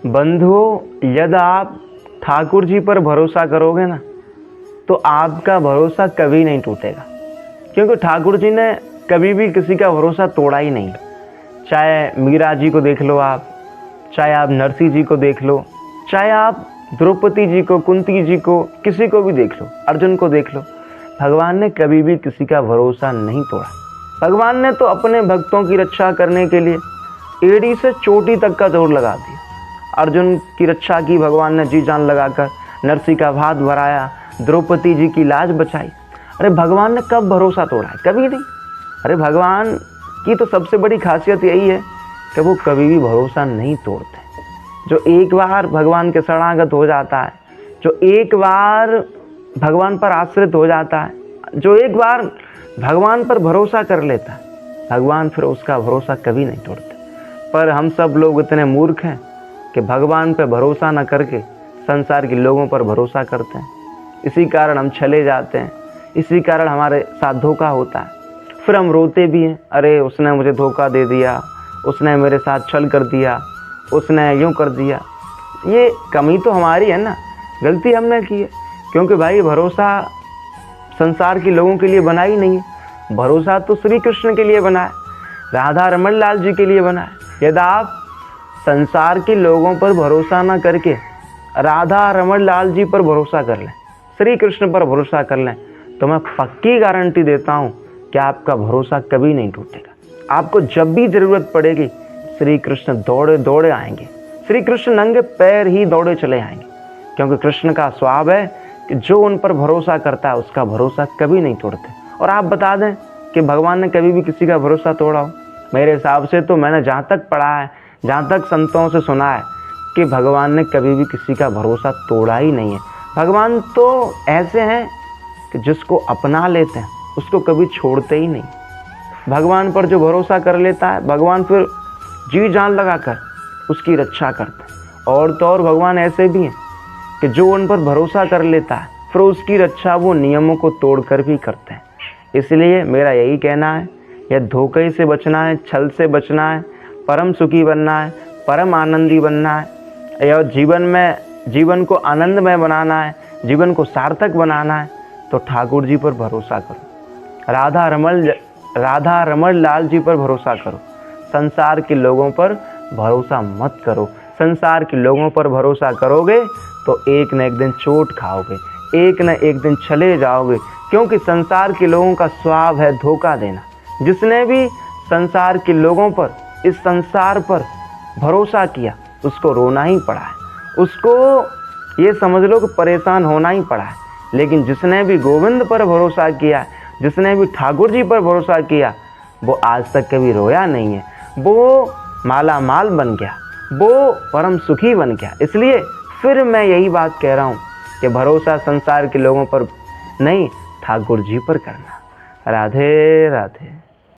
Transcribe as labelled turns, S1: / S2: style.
S1: बंधुओं, यदि आप ठाकुर जी पर भरोसा करोगे ना तो आपका भरोसा कभी नहीं टूटेगा, क्योंकि ठाकुर जी ने कभी भी किसी का भरोसा तोड़ा ही नहीं। चाहे मीरा जी को देख लो आप, चाहे आप नरसिंह जी को देख लो, चाहे आप द्रौपदी जी को, कुंती जी को, किसी को भी देख लो, अर्जुन को देख लो, भगवान ने कभी भी किसी का भरोसा नहीं तोड़ा। भगवान ने तो अपने भक्तों की रक्षा करने के लिए एड़ी से चोटी तक का जोर लगा दिया। अर्जुन की रक्षा की भगवान ने जी जान लगाकर, नरसिंह का भात भराया, द्रौपदी जी की लाज बचाई। अरे भगवान ने कब भरोसा तोड़ा है? कभी नहीं। अरे भगवान की तो सबसे बड़ी खासियत यही है कि वो कभी भी भरोसा नहीं तोड़ते। जो एक बार भगवान के शरणागत हो जाता है, जो एक बार भगवान पर आश्रित हो जाता है, जो एक बार भगवान पर भरोसा कर लेता है, भगवान फिर उसका भरोसा कभी नहीं तोड़ते। पर हम सब लोग इतने मूर्ख हैं कि भगवान पर भरोसा न करके संसार के लोगों पर भरोसा करते हैं। इसी कारण हम चले जाते हैं, इसी कारण हमारे साथ धोखा होता है। फिर हम रोते भी हैं, अरे उसने मुझे धोखा दे दिया, उसने मेरे साथ छल कर दिया, उसने यूँ कर दिया। ये कमी तो हमारी है ना, गलती हमने की है, क्योंकि भाई भरोसा संसार के लोगों के लिए बना ही नहीं है। भरोसा तो श्री कृष्ण के लिए बना है, राधा रमन लाल जी के लिए बना है। यदि आप संसार के लोगों पर भरोसा ना करके राधा रमन लाल जी पर भरोसा कर लें, श्री कृष्ण पर भरोसा कर लें, तो मैं पक्की गारंटी देता हूँ कि आपका भरोसा कभी नहीं टूटेगा। आपको जब भी ज़रूरत पड़ेगी श्री कृष्ण दौड़े दौड़े आएंगे। श्री कृष्ण नंगे पैर ही दौड़े चले आएंगे, क्योंकि कृष्ण का स्वभाव है कि जो उन पर भरोसा करता है उसका भरोसा कभी नहीं तोड़ते। और आप बता दें कि भगवान ने कभी भी किसी का भरोसा तोड़ा हो? मेरे हिसाब से तो मैंने जहाँ तक पढ़ा है, जहाँ तक संतों से सुना है कि भगवान ने कभी भी किसी का भरोसा तोड़ा ही नहीं है। भगवान तो ऐसे हैं कि जिसको अपना लेते हैं उसको कभी छोड़ते ही नहीं। भगवान पर जो भरोसा कर लेता है, भगवान फिर जी जान लगाकर उसकी रक्षा करते हैं। और तो और भगवान ऐसे भी हैं कि जो उन पर भरोसा कर लेता है फिर उसकी रक्षा वो नियमों को तोड़कर भी करते हैं। इसलिए मेरा यही कहना है, यह धोखे से बचना है, छल से बचना है, परम सुखी बनना है, परम आनंदी बनना है, या जीवन को आनंदमय बनाना है, जीवन को सार्थक बनाना है, तो ठाकुर जी पर भरोसा करो, राधा रमन लाल जी पर भरोसा करो। संसार के लोगों पर भरोसा मत करो। संसार के लोगों पर भरोसा करोगे तो एक न एक दिन चोट खाओगे, एक न एक दिन चले जाओगे, क्योंकि संसार के लोगों का स्वभाव है धोखा देना। जिसने भी संसार के लोगों पर, इस संसार पर भरोसा किया उसको रोना ही पड़ा है, उसको ये समझ लो कि परेशान होना ही पड़ा है। लेकिन जिसने भी गोविंद पर भरोसा किया, जिसने भी ठाकुर जी पर भरोसा किया, वो आज तक कभी रोया नहीं है, वो माला माल बन गया, वो परम सुखी बन गया। इसलिए फिर मैं यही बात कह रहा हूँ कि भरोसा संसार के लोगों पर नहीं, ठाकुर जी पर करना। राधे राधे।